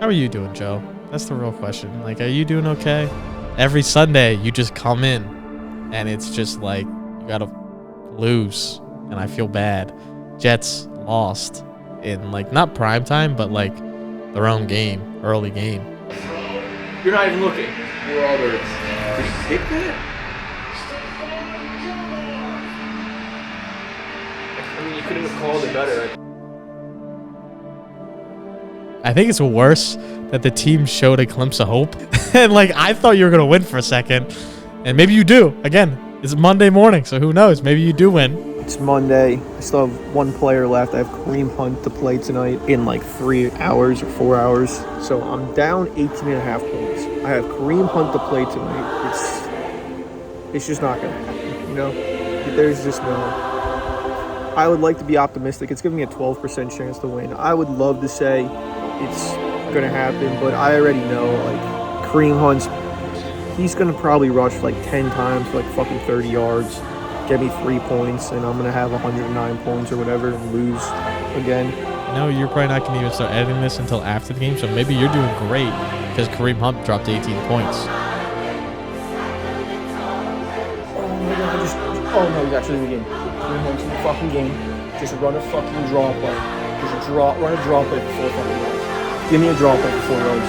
How are you doing, Joe? That's the real question. Like, are you doing okay? Every Sunday, you just come in, and it's just like, you gotta lose, and I feel bad. Jets lost in, like, not prime time, but, like, their own game, early game. You're not even looking. We're all birds. Did you pick that? I mean, you couldn't have called it better. I think it's worse that the team showed a glimpse of hope. And, like, I thought you were going to win for a second. And maybe you do. Again, it's Monday morning, so who knows? Maybe you do win. It's Monday. I still have one player left. I have Kareem Hunt to play tonight in like 3 hours or 4 hours. So I'm down 18.5 points. I have Kareem Hunt to play tonight. It's just not going to happen, you know? There's just no... I would like to be optimistic. It's giving me a 12% chance to win. I would love to say it's going to happen, but I already know, like, Kareem Hunt's, he's going to probably rush like 10 times for like fucking 30 yards, get me 3 points, and I'm going to have 109 points or whatever and lose again. No, you're probably not going to even start editing this until after the game, so maybe you're doing great because Kareem Hunt dropped 18 points. Oh my god, oh no, he's actually in the game. Kareem Hunt's in the fucking game. Just run a fucking draw play. Run a draw play for 4 fucking yards. Give me a draw play for 4 yards.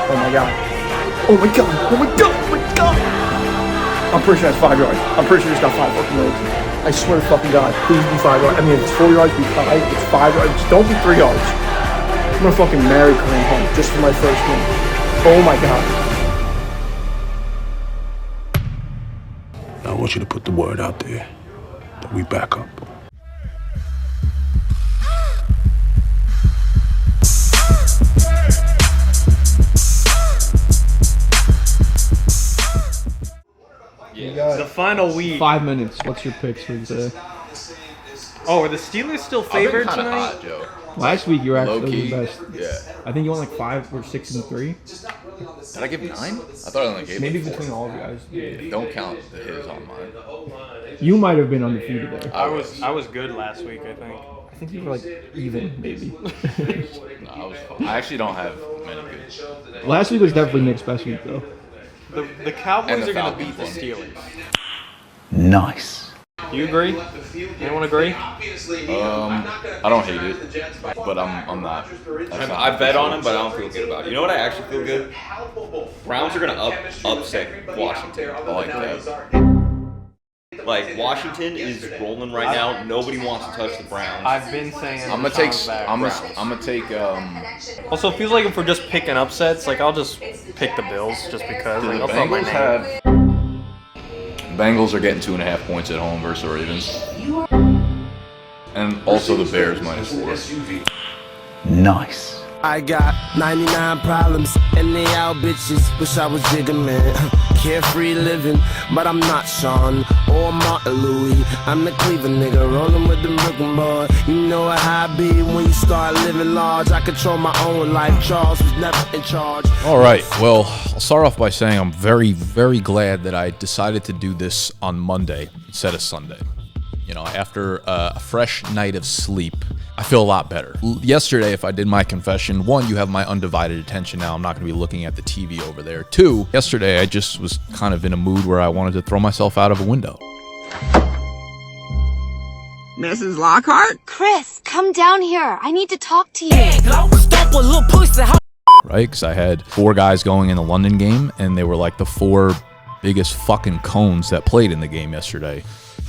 Oh my god. Oh my god. Oh my god. Oh my god. I'm pretty sure that's 5 yards. I'm pretty sure he's got 5 fucking yards. I swear to fucking god. Please be 5 yards. I mean, if it's 4 yards, be 5. It's 5 yards. Just don't be 3 yards. I'm gonna fucking marry Kareem Hunt just for my first win. Oh my god. I want you to put the word out there that we back up. Yeah. The final week. 5 minutes. What's your picks for today? Oh, are the Steelers still favored tonight? Hot, Joe. Last week you were actually Low-key, the best. Yeah. I think you won like 5 or 6 and 3. Did I give 9? I thought I only gave Maybe like 4. between all of you guys. Yeah. Don't count the his on mine. You might have been undefeated there. I was good last week, I think. I think you were like even, maybe. No, I was. I actually don't have many good. Last week was definitely Nick's best week though. The Cowboys And the are going to Falcons beat the won. Steelers. Nice. Do you agree? Anyone agree? I don't hate it, but I'm not. I bet on him, but I don't feel good about it. You know what I actually feel good? Browns are going to upset Washington. I like that. Like, Washington is rolling right now. Nobody wants to touch the Browns. I've been saying I'm gonna take. I'm gonna take. Also, it feels like if we're just picking upsets, like I'll just pick the Bills just because. Do Like, the I'll throw my Bengals name. have? Bengals are getting 2.5 points at home versus the Ravens, and also the Bears -4. Nice. I got 99 problems and they all bitches. Wish I was Jigga Man. Carefree living, but I'm not Sean or Martin Louis. I'm the Cleveland nigga rolling with the Brooklyn boy. You know how I be when you start living large. I control my own life. Charles was never in charge. All right. Well, I'll start off by saying I'm very, very glad that I decided to do this on Monday instead of Sunday. You know, after a fresh night of sleep, I feel a lot better. Yesterday, if I did my confession, 1, you have my undivided attention now. I'm not going to be looking at the TV over there. 2, yesterday I just was kind of in a mood where I wanted to throw myself out of a window. Mrs. Lockhart? Chris, come down here. I need to talk to you. Right? Because I had 4 guys going in the London game, and they were like the 4 biggest fucking cones that played in the game yesterday.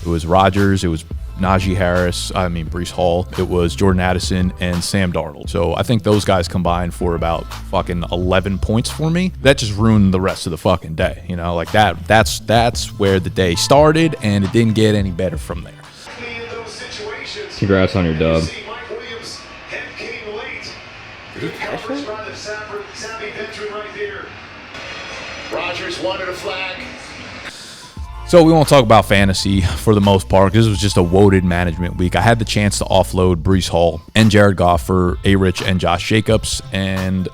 It was Rodgers, it was Najee Harris, Breece Hall, it was Jordan Addison, and Sam Darnold. So I think those guys combined for about fucking 11 points for me. That just ruined the rest of the fucking day. You know, like that's where the day started, and it didn't get any better from there. Congrats on your dub. Did he catch that? Rodgers wanted a flag. So we won't talk about fantasy for the most part. This was just a woaded management week. I had the chance to offload Breece Hall and Jared Goff for A-Rich and Josh Jacobs, and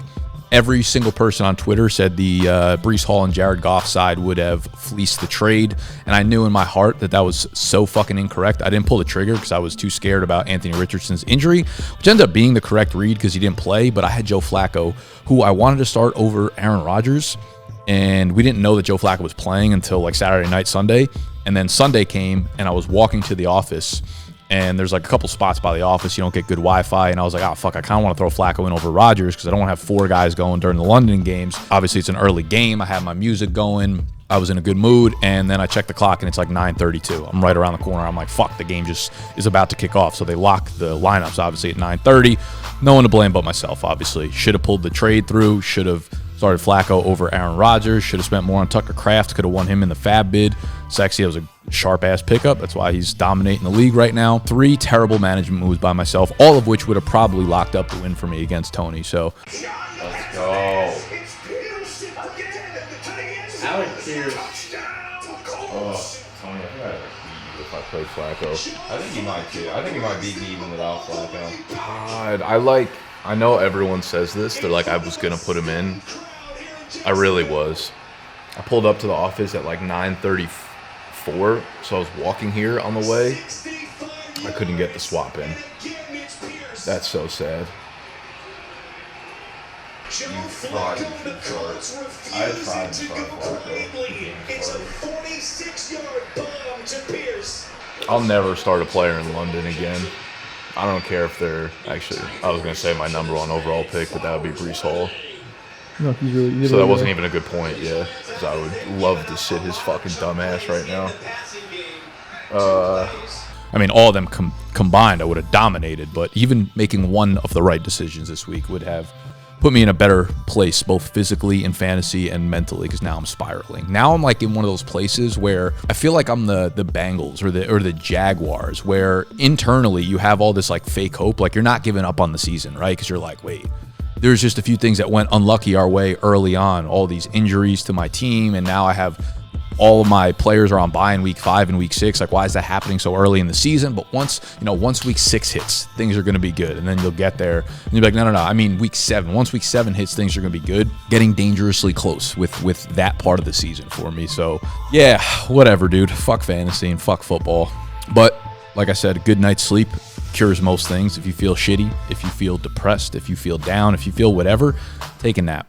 every single person on Twitter said the Breece Hall and Jared Goff side would have fleeced the trade, and I knew in my heart that was so fucking incorrect. I didn't pull the trigger because I was too scared about Anthony Richardson's injury, which ended up being the correct read because he didn't play, but I had Joe Flacco, who I wanted to start over Aaron Rodgers, and we didn't know that Joe Flacco was playing until like Saturday night, Sunday, and then Sunday came, and I was walking to the office, and there's like a couple spots by the office. You don't get good Wi-Fi. And I was like, oh, fuck, I kind of want to throw Flacco in over Rodgers because I don't want to have 4 guys going during the London games. Obviously, it's an early game. I have my music going. I was in a good mood. And then I checked the clock, and it's like 9:32. I'm right around the corner. I'm like, fuck, the game just is about to kick off. So they lock the lineups, obviously, at 9:30. No one to blame but myself, obviously. Should have pulled the trade through. Should have started Flacco over Aaron Rodgers. Should have spent more on Tucker Kraft. Could have won him in the fab bid. Sexy, that was a sharp-ass pickup. That's why he's dominating the league right now. 3 terrible management moves by myself, all of which would have probably locked up the win for me against Tony. So, let's go. Alex Pierce. Oh, Tony, I think I'd beat you if I played Flacco. I think he might too. I think he might beat me even without Flacco. God, I know everyone says this. They're like, I was going to put him in. I really was. I pulled up to the office at like 9:34, so I was walking here on the way. I couldn't get the swap in. That's so sad. You thought you should start. I tried to start Flacco. I'll never start a player in London again. I don't care if they're actually, I was going to say my number 1 overall pick, but that would be Breece Hall. No, he's really, so that wasn't even a good point, yeah. Because I would love to sit his fucking dumb ass right now. I mean, all of them combined, I would have dominated. But even making one of the right decisions this week would have put me in a better place, both physically and fantasy and mentally, because now I'm spiraling. Now I'm like in one of those places where I feel like I'm the Bengals or the Jaguars, where internally you have all this like fake hope. Like you're not giving up on the season, right? Because you're like, wait, there's just a few things that went unlucky our way early on, all these injuries to my team, and now I have all of my players are on bye in week 5 and week 6. Like, why is that happening so early in the season? But once week 6 hits, things are going to be good, and then you'll get there and you'll be like, no, I mean week 7. Once week 7 hits, things are going to be good. Getting dangerously close with that part of the season for me. So yeah, whatever, dude. Fuck fantasy and fuck football. But like I said, a good night's sleep cures most things. If you feel shitty, if you feel depressed, if you feel down, if you feel whatever, take a nap.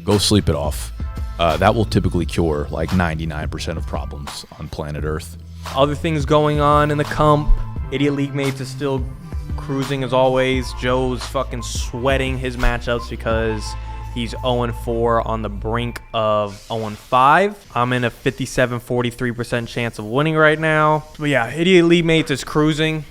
Go sleep it off. That will typically cure like 99% of problems on planet Earth. Other things going on in the comp. Idiot League Mates is still cruising as always. Joe's fucking sweating his matchups because he's 0-4 on the brink of 0-5. I'm in a 57-43% chance of winning right now. But yeah, Idiot League Mates is cruising.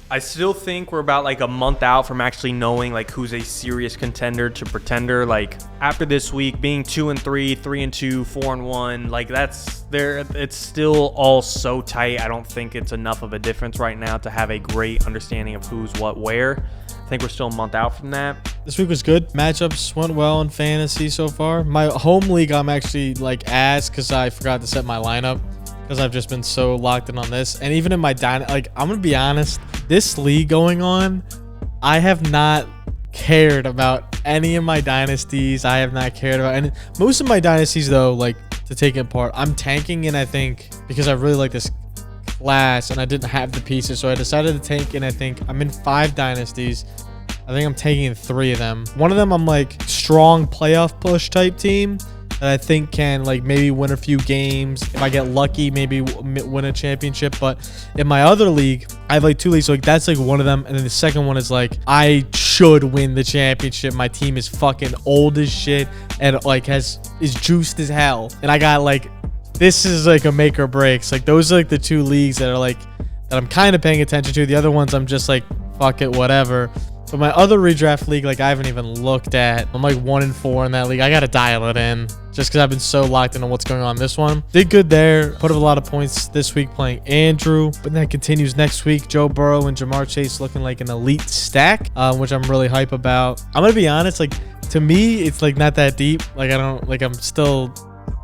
I still think we're about like a month out from actually knowing like who's a serious contender to pretender. Like after this week being 2-3, 3-2, 4-1, like that's there. It's still all so tight. I don't think it's enough of a difference right now to have a great understanding of who's what where. I think we're still a month out from that. This week was good. Matchups went well in fantasy so far. My home league, I'm actually like ass because I forgot to set my lineup because I've just been so locked in on this. And even in my I'm gonna be honest, this league going on, I have not cared about any of my dynasties. I have not cared about any. Most of my dynasties though, like to take it apart, I'm tanking in, I think, because I really like this class and I didn't have the pieces, so I decided to tank in. I think I'm in 5 dynasties. I think I'm taking in 3 of them. One of them I'm like strong playoff push type team that I think can like maybe win a few games. If I get lucky, maybe win a championship. But in my other league, I have like 2 leagues, so like that's like one of them. And then the second one is like I should win the championship. My team is fucking old as shit and like is juiced as hell. And I got like, this is like a make or breaks. Like those are like the 2 leagues that are like that I'm kind of paying attention to. The other ones I'm just like, fuck it, whatever. But my other redraft league, like I haven't even looked at. I'm like 1-4 in that league. I gotta dial it in just because I've been so locked into what's going on in this one. Did good there. Put up a lot of points this week playing Andrew, but that continues next week. Joe Burrow and Jamar Chase looking like an elite stack, which I'm really hype about. I'm gonna be honest, like to me, it's like not that deep. Like I'm still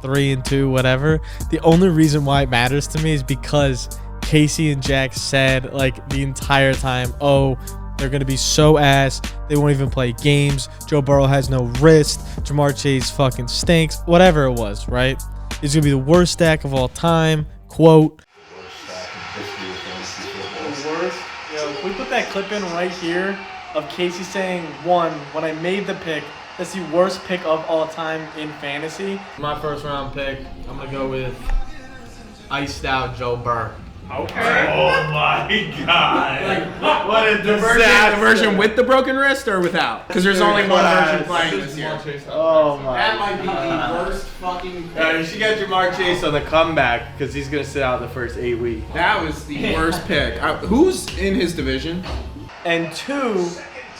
3-2, whatever. The only reason why it matters to me is because Casey and Jack said like the entire time, oh, They're going to be so ass. They won't even play games. Joe Burrow has no wrist. Jamar Chase fucking stinks. Whatever it was, right? It's going to be the worst stack of all time. Quote. Worst? Yo, can we put that clip in right here of Casey saying, when I made the pick, that's the worst pick of all time in fantasy? My first round pick, I'm going to go with iced out Joe Burrow. Okay. Oh my God. What is the version with the broken wrist or without? Because there's only one version playing this year. Oh my. That might be the worst fucking. You should get Jamar Chase on the comeback because he's gonna sit out the first 8 weeks. That was the worst pick. Who's in his division? And 2,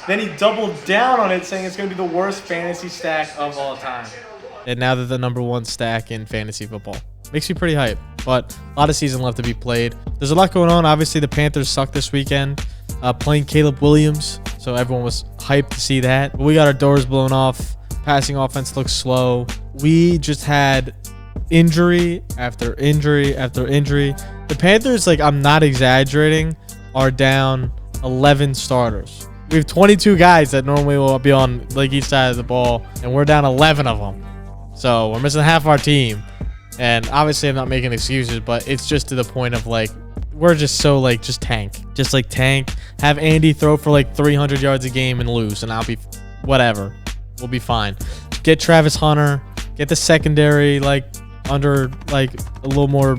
then he doubled down on it, saying it's gonna be the worst fantasy stack of all time. And now they're the number 1 stack in fantasy football. Makes me pretty hype, but a lot of season left to be played. There's a lot going on. Obviously, the Panthers sucked this weekend, playing Caleb Williams, so everyone was hyped to see that. But we got our doors blown off. Passing offense looks slow. We just had injury after injury after injury. The Panthers, like, I'm not exaggerating, are down 11 starters. We have 22 guys that normally will be on like each side of the ball, and we're down 11 of them. So we're missing half our team. And obviously I'm not making excuses, but it's just to the point of like, we're just so like, just tank. Just like tank. Have Andy throw for like 300 yards a game and lose, and I'll be whatever. We'll be fine. Get Travis Hunter. Get the secondary like under like a little more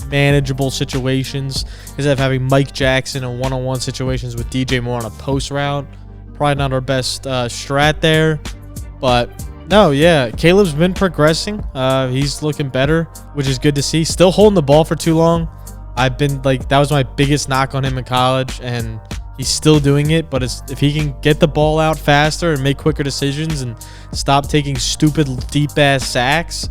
manageable situations instead of having Mike Jackson in one-on-one situations with DJ Moore on a post route. Probably not our best strat there, but no, yeah, Caleb's been progressing. He's looking better, which is good to see. Still holding the ball for too long. I've been like, that was my biggest knock on him in college, and he's still doing it. But if he can get the ball out faster and make quicker decisions and stop taking stupid deep ass sacks,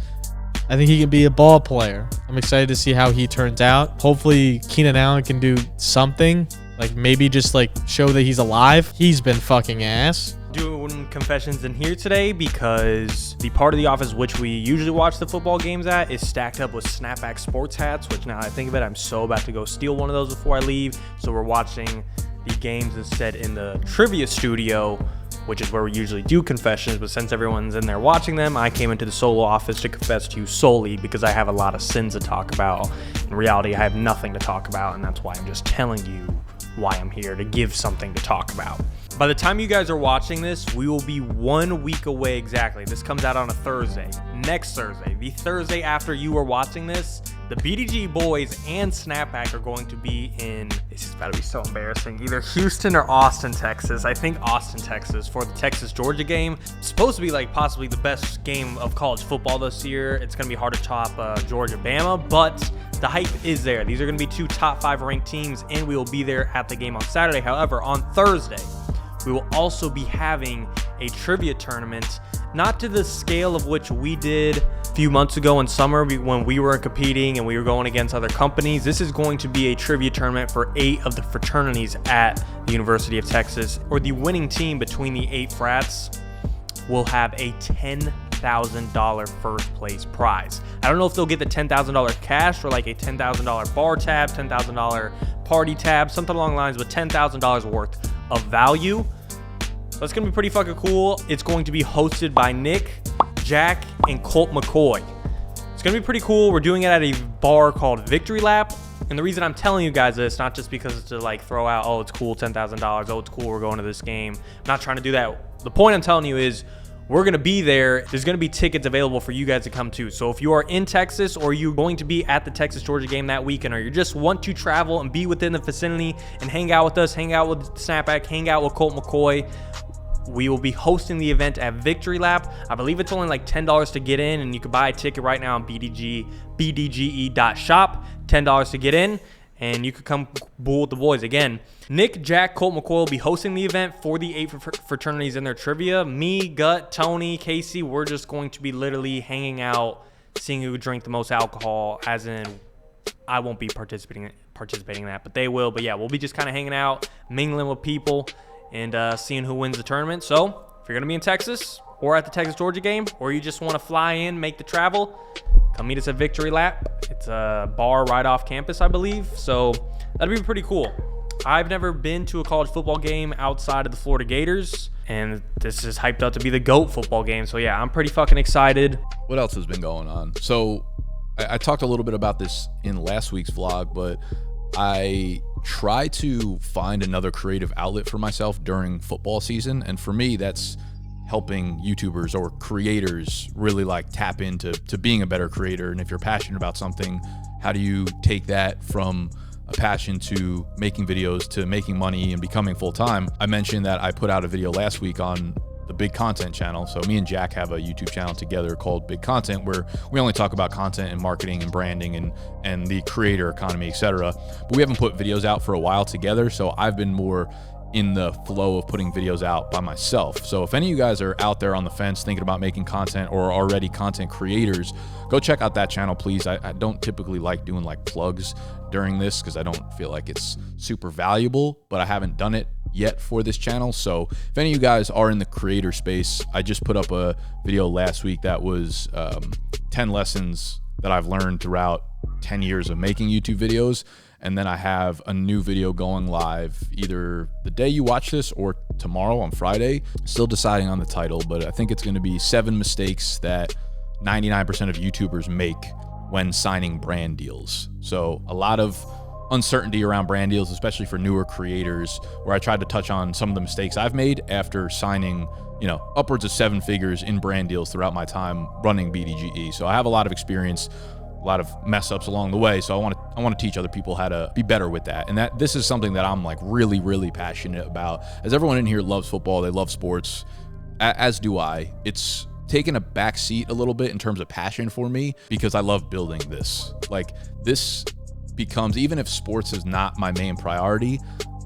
I think he can be a ball player. I'm excited to see how he turns out. Hopefully Keenan Allen can do something, like maybe just like show that he's alive. He's been fucking ass. Doing confessions in here today because the part of the office which we usually watch the football games at is stacked up with snapback sports hats, which now I think of it, I'm so about to go steal one of those before I leave. So we're watching the games instead in the trivia studio, which is where we usually do confessions. But since everyone's in there watching them, I came into the solo office to confess to you solely because I have a lot of sins to talk about. In reality, I have nothing to talk about, and that's why I'm just telling you why I'm here, to give something to talk about. By the time you guys are watching this, we will be 1 week away exactly. This comes out on a Thursday. Next Thursday, the Thursday after you are watching this, the BDGE boys and Snapback are going to be in, this is about to be so embarrassing, either Houston or Austin, Texas. I think Austin, Texas, for the Texas-Georgia game. It's supposed to be like possibly the best game of college football this year. It's going to be hard to top Georgia-Bama, but the hype is there. These are going to be 2 top 5 ranked teams, and we will be there at the game on Saturday. However, on Thursday, we will also be having a trivia tournament, not to the scale of which we did a few months ago in summer when we were competing and we were going against other companies. This is going to be a trivia tournament for 8 of the fraternities at the University of Texas, or the winning team between the 8 frats will have a $10,000 first place prize. I don't know if they'll get the $10,000 cash or like a $10,000 bar tab, $10,000 party tab, something along the lines, but $10,000 worth of value. So it's gonna be pretty fucking cool. It's going to be hosted by Nick, Jack, and Colt McCoy. It's gonna be pretty cool. We're doing it at a bar called Victory Lap. And the reason I'm telling you guys this, not just because it's to like throw out, oh, it's cool, $10,000, oh, it's cool, we're going to this game. I'm not trying to do that. The point I'm telling you is we're going to be there. There's going to be tickets available for you guys to come to. So if you are in Texas, or you're going to be at the Texas-Georgia game that weekend, or you just want to travel and be within the vicinity and hang out with us, hang out with Snapback, hang out with Colt McCoy, we will be hosting the event at Victory Lap. I believe it's only like $10 to get in, and you can buy a ticket right now on BDGE.shop. $10 to get in, and you could come bull with the boys. Again, Nick, Jack, Colt McCoy will be hosting the event for the 8 fraternities in their trivia. Me, Gut, Tony, Casey, we're just going to be literally hanging out, seeing who drink the most alcohol, as in I won't be participating in that, but they will. But yeah, we'll be just kind of hanging out, mingling with people, and seeing who wins the tournament. So if you're going to be in Texas or at the Texas-Georgia game, or you just want to fly in, make the travel, come meet us at Victory Lap. It's a bar right off campus, I believe. So that'd be pretty cool. I've never been to a college football game outside of the Florida Gators, and this is hyped up to be the GOAT football game. So yeah, I'm pretty fucking excited. What else has been going on? So I talked a little bit about this in last week's vlog, but I try to find another creative outlet for myself during football season. And for me, that's helping YouTubers or creators really like tap into being a better creator. And if you're passionate about something, how do you take that from a passion to making videos to making money and becoming full-time? I mentioned that I put out a video last week on the Big Content channel. So me and Jack have a YouTube channel together called Big Content, where we only talk about content and marketing and branding and the creator economy, etc. But we haven't put videos out for a while together. So I've been more in the flow of putting videos out by myself. So if any of you guys are out there on the fence thinking about making content or are already content creators, go check out that channel, please. I don't typically like doing like plugs during this because I don't feel like it's super valuable, but I haven't done it yet for this channel. So if any of you guys are in the creator space, I just put up a video last week that was 10 lessons that I've learned throughout 10 years of making YouTube videos. And then I have a new video going live either the day you watch this or tomorrow on Friday. Still deciding on the title, but I think it's going to be 7 mistakes that 99% of YouTubers make when signing brand deals. So a lot of uncertainty around brand deals, especially for newer creators, where I tried to touch on some of the mistakes I've made after signing, you know, upwards of 7 figures in brand deals throughout my time running BDGE. So I have a lot of experience, a lot of mess ups along the way. So I want to teach other people how to be better with that. And this is something that I'm like really, really passionate about. As everyone in here loves football, they love sports, as do I. It's taken a back seat a little bit in terms of passion for me because I love building this. Like this becomes, even if sports is not my main priority,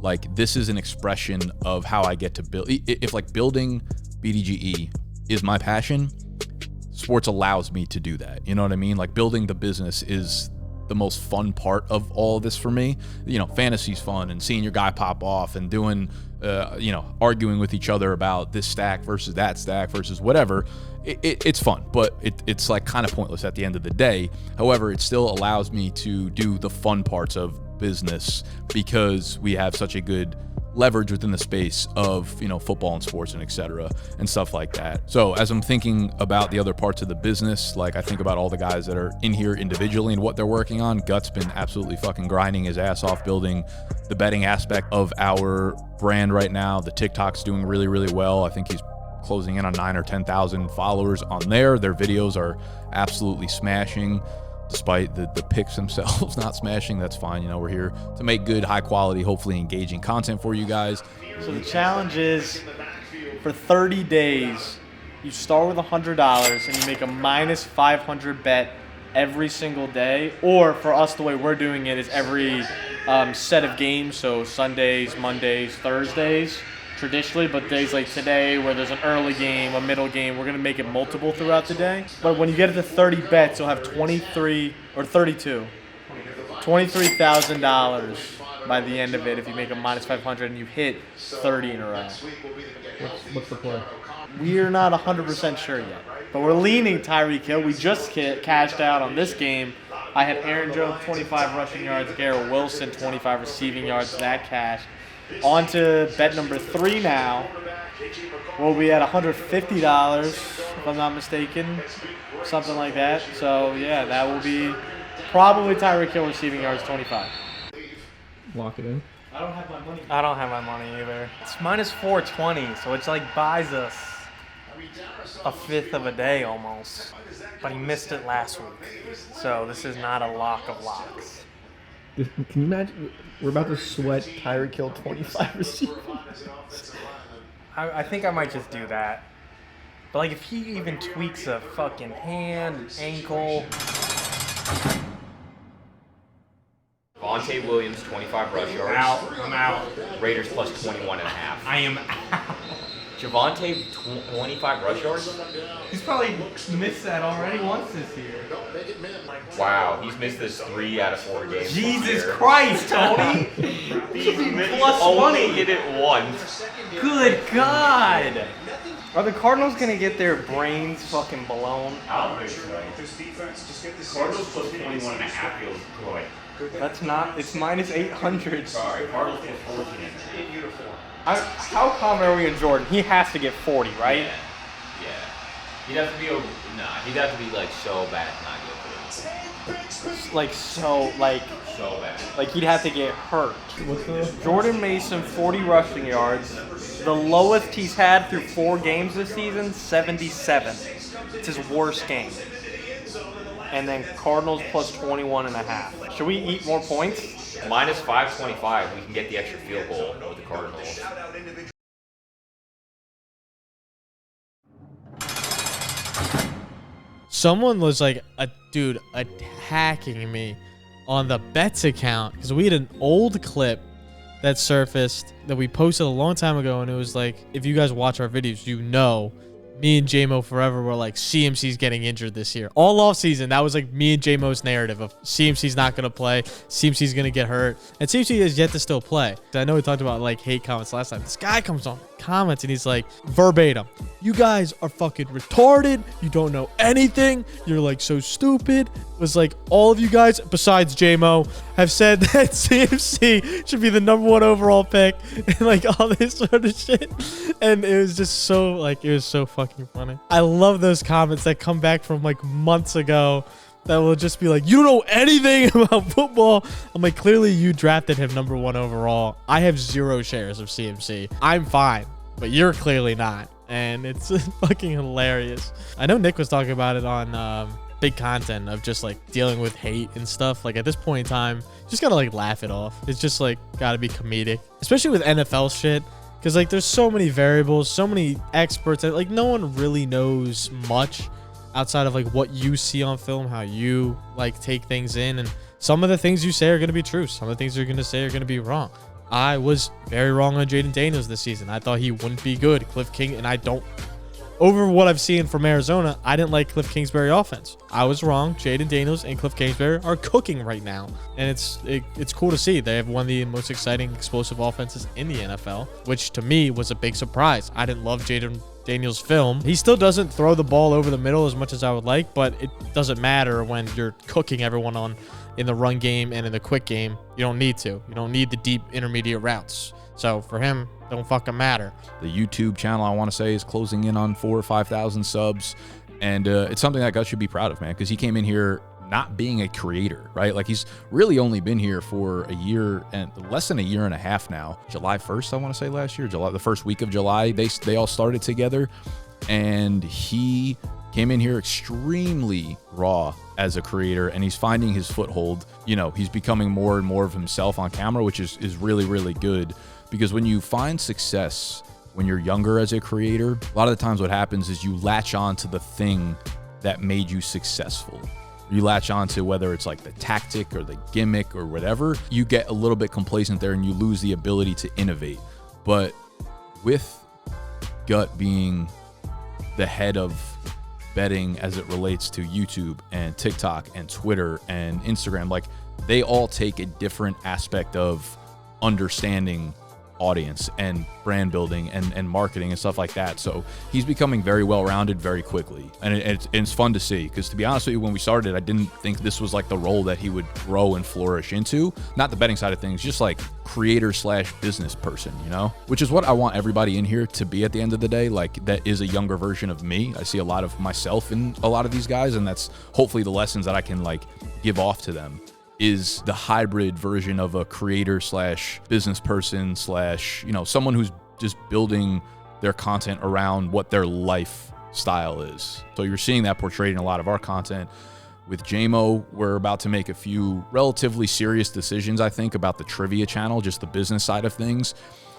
like this is an expression of how I get to build. If like building BDGE is my passion, sports allows me to do that. You know what I mean? Like building the business is the most fun part of all of this for me. You know, fantasy's fun and seeing your guy pop off and doing, you know, arguing with each other about this stack versus that stack versus whatever. It's fun, but it's like kind of pointless at the end of the day. However, it still allows me to do the fun parts of business because we have such a good leverage within the space of, you know, football and sports and etc. and stuff like that. So as I'm thinking about the other parts of the business, like I think about all the guys that are in here individually and what they're working on. Gut's been absolutely fucking grinding his ass off building the betting aspect of our brand right now. The TikTok's doing really, really well. I think he's closing in on 9,000 or 10,000 followers on there. Their videos are absolutely smashing. Despite the picks themselves not smashing, that's fine. You know, we're here to make good, high quality, hopefully engaging content for you guys. So the challenge is for 30 days, you start with $100 and you make a minus 500 bet every single day. Or for us, the way we're doing it is every set of games. So Sundays, Mondays, Thursdays, traditionally, but days like today where there's an early game, a middle game, we're going to make it multiple throughout the day. But when you get it to 30 bets, you'll have $23,000 by the end of it if you make a minus 500 and you hit 30 in a row. What's the play? We're not 100% sure yet, but we're leaning Tyreek Hill. We just cashed out on this game. I had Aaron Jones 25 rushing yards, Garrett Wilson 25 receiving yards, that cash. On to bet number 3 now. We'll be at $150 if I'm not mistaken, something like that. So yeah, that will be probably Tyreek Hill receiving yards 25. Lock it in. I don't have my money. I don't have my money either. It's minus 420, so it's like buys us a fifth of a day almost. But he missed it last week, so this is not a lock of locks. Can you imagine? We're about to sweat Tyreek Hill 25 receivers. I think I might just do that. But like if he even tweaks a fucking hand, ankle. Javonte Williams, 25 rush yards. I'm out. Raiders plus 21.5. I am out. Javonte, 25 rush yards? He's probably missed that already once this year. Wow, he's missed this 3 out of 4 games. Jesus Christ, Tony! He's plus only money. hit it once. Good God! Are the Cardinals gonna get their brains fucking blown? I don't think so. Cardinals plus 21.5 feels good. That's not. It's minus 800. Sorry, Cardinals plus 14. How confident are we in Jordan? He has to get 40, right? Yeah. He'd have to be over. Nah, he'd have to be like so bad to not get 40. Like so bad. Like he'd have to get hurt. Jordan Mason, 40 rushing yards. The lowest he's had through 4 games this season, 77. It's his worst game. And then Cardinals plus 21.5. Should we eat more points? Minus 525. We can get the extra field goal with the Cardinals. Someone was like, a dude attacking me on the bets account because we had an old clip that surfaced that we posted a long time ago, and it was like, if you guys watch our videos, you know, me and Jaymo forever were like, CMC's getting injured this year. All off season, that was like me and Jaymo's narrative of CMC's not going to play, CMC's going to get hurt, and CMC has yet to still play. I know we talked about like hate comments last time. This guy comes on comments and he's like, verbatim, you guys are fucking retarded, you don't know anything, you're like so stupid. It was like, all of you guys besides Jaymo have said that CMC should be the #1 overall pick and like all this sort of shit, and it was just so like, it was so fucking funny. I love those comments that come back from like months ago that will just be like, you don't know anything about football. I'm like, clearly you drafted him #1 overall. I have 0 shares of CMC. I'm fine, but you're clearly not. And it's fucking hilarious. I know Nick was talking about it on Big Content of just like dealing with hate and stuff. Like at this point in time, you just gotta like laugh it off. It's just like gotta be comedic, especially with NFL shit. Because like there's so many variables, so many experts that like no one really knows much outside of like what you see on film, how you like take things in, and some of the things you say are going to be true, some of the things you're going to say are going to be wrong. I was very wrong on Jaden Daniels this season. I thought he wouldn't be good. Cliff King, and I don't, over what I've seen from Arizona, I didn't like Cliff Kingsbury offense. I was wrong. Jaden Daniels and Cliff Kingsbury are cooking right now, and it's cool to see. They have one of the most exciting explosive offenses in the NFL, which to me was a big surprise. I didn't love Jaden Daniels' film. He still doesn't throw the ball over the middle as much as I would like, but it doesn't matter when you're cooking everyone in the run game and in the quick game. You don't need to. You don't need the deep intermediate routes. So for him, don't fucking matter. The YouTube channel, I want to say, is closing in on 4,000 or 5,000 subs, and it's something that Gut should be proud of, man, because he came in here not being a creator, right? Like he's really only been here for a year and less than a year and a half now. July 1st, I want to say last year, the first week of July, they all started together, and he came in here extremely raw as a creator, and he's finding his foothold. You know, he's becoming more and more of himself on camera, which is really, really good, because when you find success when you're younger as a creator, a lot of the times what happens is you latch on to the thing that made you successful. You latch on to whether it's like the tactic or the gimmick or whatever, you get a little bit complacent there and you lose the ability to innovate. But with Gut being the head of betting as it relates to YouTube and TikTok and Twitter and Instagram, like they all take a different aspect of understanding audience and brand building and marketing and stuff like that. So he's becoming very well-rounded very quickly, and it's fun to see, because to be honest with you, when we started, I didn't think this was like the role that he would grow and flourish into. Not the betting side of things, just like creator / business person, you know, which is what I want everybody in here to be at the end of the day. Like that is a younger version of me. I see a lot of myself in a lot of these guys, and that's hopefully the lessons that I can like give off to them, is the hybrid version of a creator / business person / you know, someone who's just building their content around what their lifestyle is. So you're seeing that portrayed in a lot of our content. With Jaymo, we're about to make a few relatively serious decisions, I think, about the trivia channel, just the business side of things.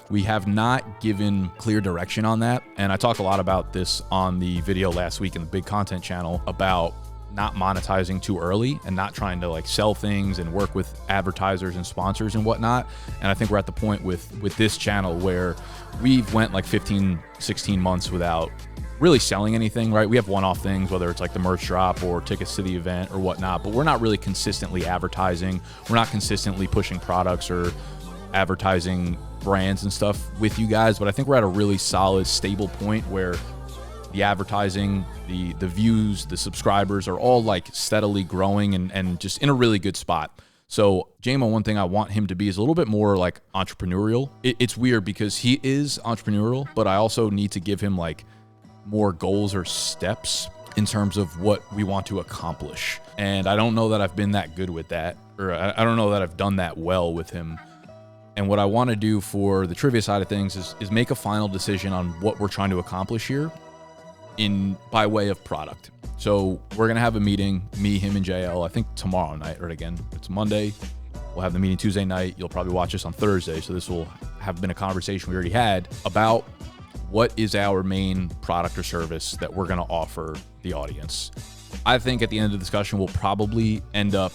We have not given clear direction on that, and I talked a lot about this on the video last week in the Big Content channel about not monetizing too early and not trying to like sell things and work with advertisers and sponsors and whatnot. And I think we're at the point with this channel where we've went like 15, 16 months without really selling anything, right? We have one-off things, whether it's like the merch drop or tickets to the event or whatnot, but we're not really consistently advertising. We're not consistently pushing products or advertising brands and stuff with you guys. But I think we're at a really solid, stable point where the advertising, the views, the subscribers are all like steadily growing and just in a really good spot. So Jaymo, one thing I want him to be is a little bit more like entrepreneurial. It's weird because he is entrepreneurial, but I also need to give him like more goals or steps in terms of what we want to accomplish. And I don't know that I've been that good with that, or I don't know that I've done that well with him. And what I want to do for the trivia side of things is make a final decision on what we're trying to accomplish here by way of product. So we're going to have a meeting, me, him, and JL, I think tomorrow night, or again, it's Monday. We'll have the meeting Tuesday night. You'll probably watch this on Thursday. So this will have been a conversation we already had about what is our main product or service that we're going to offer the audience. I think at the end of the discussion, we'll probably end up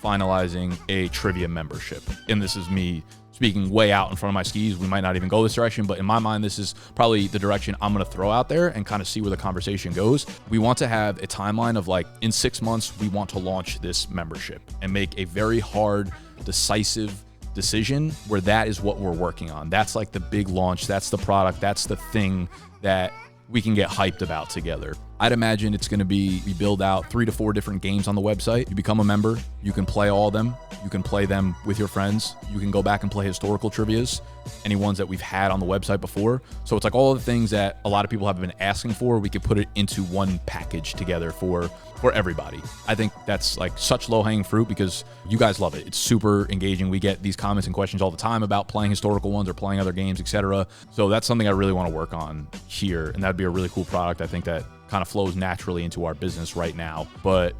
finalizing a trivia membership. And this is me speaking way out in front of my skis. We might not even go this direction, but in my mind, this is probably the direction I'm going to throw out there and kind of see where the conversation goes. We want to have a timeline of like, in 6 months, we want to launch this membership and make a very hard, decisive decision where that is what we're working on. That's like the big launch. That's the product. That's the thing that we can get hyped about together. I'd imagine it's going to be, we build out 3 to 4 different games on the website. You become a member. You can play all of them. You can play them with your friends. You can go back and play historical trivias, any ones that we've had on the website before. So it's like all the things that a lot of people have been asking for, we could put it into one package together for everybody. I think that's like such low-hanging fruit because you guys love it. It's super engaging. We get these comments and questions all the time about playing historical ones or playing other games, etc. So that's something I really want to work on here, and that'd be a really cool product. I think that kind of flows naturally into our business right now. But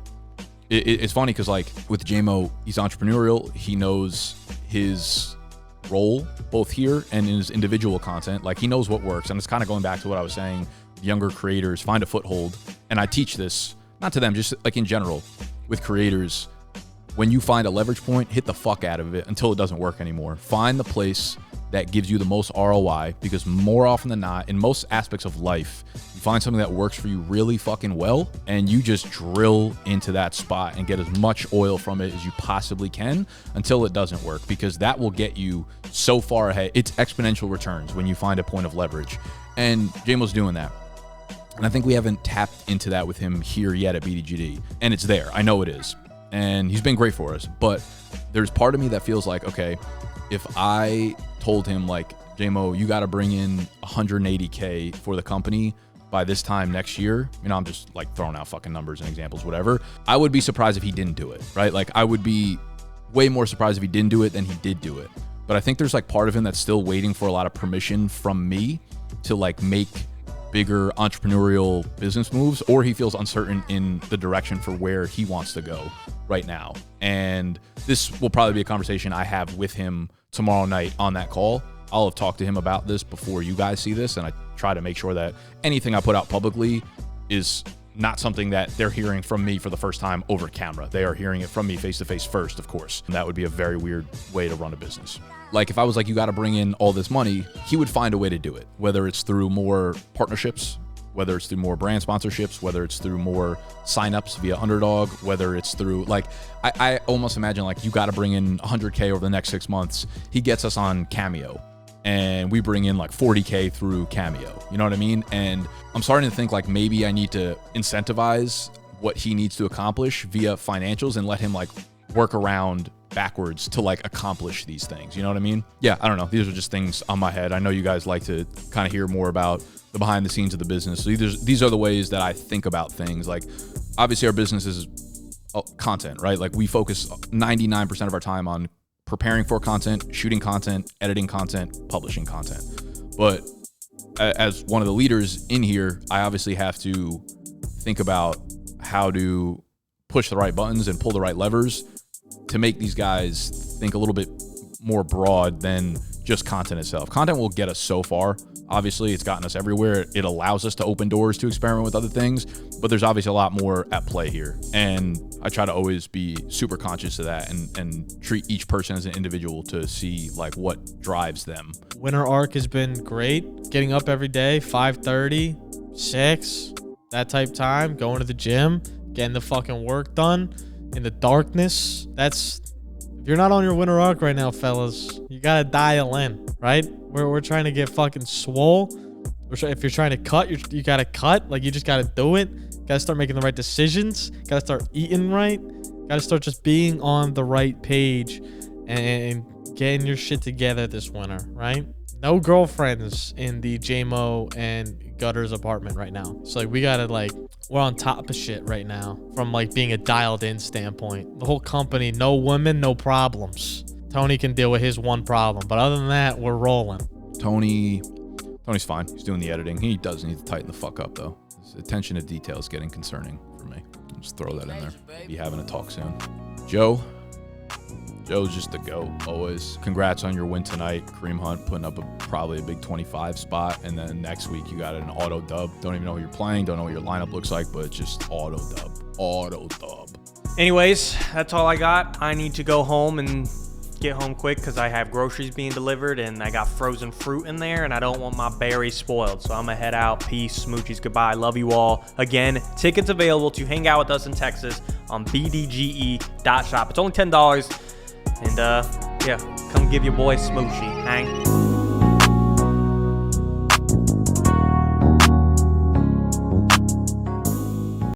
it's funny because like with Jaymo, he's entrepreneurial. He knows his role both here and in his individual content. Like he knows what works. And it's kind of going back to what I was saying, younger creators find a foothold. And I teach this, not to them, just like in general with creators. When you find a leverage point, hit the fuck out of it until it doesn't work anymore. Find the place that gives you the most ROI, because more often than not, in most aspects of life, you find something that works for you really fucking well, and you just drill into that spot and get as much oil from it as you possibly can until it doesn't work, because that will get you so far ahead. It's exponential returns when you find a point of leverage, and Jaymo's doing that. And I think we haven't tapped into that with him here yet at BDGE, and it's there. I know it is, and he's been great for us, but there's part of me that feels like, okay, if I told him like, Jaymo, you got to bring in 180K for the company by this time next year, you know, I'm just like throwing out fucking numbers and examples, whatever. I would be surprised if he didn't do it, right? Like I would be way more surprised if he didn't do it than he did do it. But I think there's like part of him that's still waiting for a lot of permission from me to like make bigger entrepreneurial business moves, or he feels uncertain in the direction for where he wants to go right now. And this will probably be a conversation I have with him tomorrow night on that call. I'll have talked to him about this before you guys see this, and I try to make sure that anything I put out publicly is not something that they're hearing from me for the first time over camera. They are hearing it from me face to face first, of course. And that would be a very weird way to run a business. Like if I was like, you got to bring in all this money, he would find a way to do it, whether it's through more partnerships, whether it's through more brand sponsorships, whether it's through more signups via Underdog, whether it's through like, I almost imagine like you got to bring in 100K over the next 6 months. He gets us on Cameo and we bring in like 40K through Cameo. You know what I mean? And I'm starting to think like maybe I need to incentivize what he needs to accomplish via financials and let him like work around backwards to like accomplish these things. You know what I mean? Yeah, I don't know. These are just things on my head. I know you guys like to kind of hear more about the behind the scenes of the business. So these are the ways that I think about things. Like obviously our business is content, right? Like we focus 99% of our time on preparing for content, shooting content, editing content, publishing content. But as one of the leaders in here, I obviously have to think about how to push the right buttons and pull the right levers to make these guys think a little bit more broad than just content itself. Content will get us so far. Obviously, it's gotten us everywhere. It allows us to open doors to experiment with other things, but there's obviously a lot more at play here. And I try to always be super conscious of that and treat each person as an individual to see like what drives them. Winter arc has been great. Getting up every day, 5:30, 6, that type time, going to the gym, getting the fucking work done in the darkness. If you're not on your winter arc right now, fellas, you gotta dial in, right? We're trying to get fucking swole If you're trying to cut, you gotta cut. Like, you just gotta do it. Gotta start making the right decisions. Gotta start eating right. Gotta start just being on the right page and getting your shit together this winter, right? No girlfriends in the Jaymo and Gutter's apartment right now. So like, we gotta like, we're on top of shit right now from like being a dialed in standpoint. The whole company, no women, no problems. Tony can deal with his one problem, but other than that, we're rolling. Tony's fine. He's doing the editing. He does need to tighten the fuck up though. His attention to detail is getting concerning for me. I'll just throw that in there. Be having a talk soon. Joe's just the GOAT, always. Congrats on your win tonight. Kareem Hunt putting up probably a big 25 spot. And then next week you got an auto dub. Don't even know who you're playing. Don't know what your lineup looks like, but it's just auto dub. Auto dub. Anyways, that's all I got. I need to go home and get home quick because I have groceries being delivered and I got frozen fruit in there and I don't want my berries spoiled. So I'm gonna head out. Peace, smoochies, goodbye. Love you all. Again, tickets available to hang out with us in Texas on BDGE.shop. It's only $10. And yeah, come give your boy a smoochie. Hang.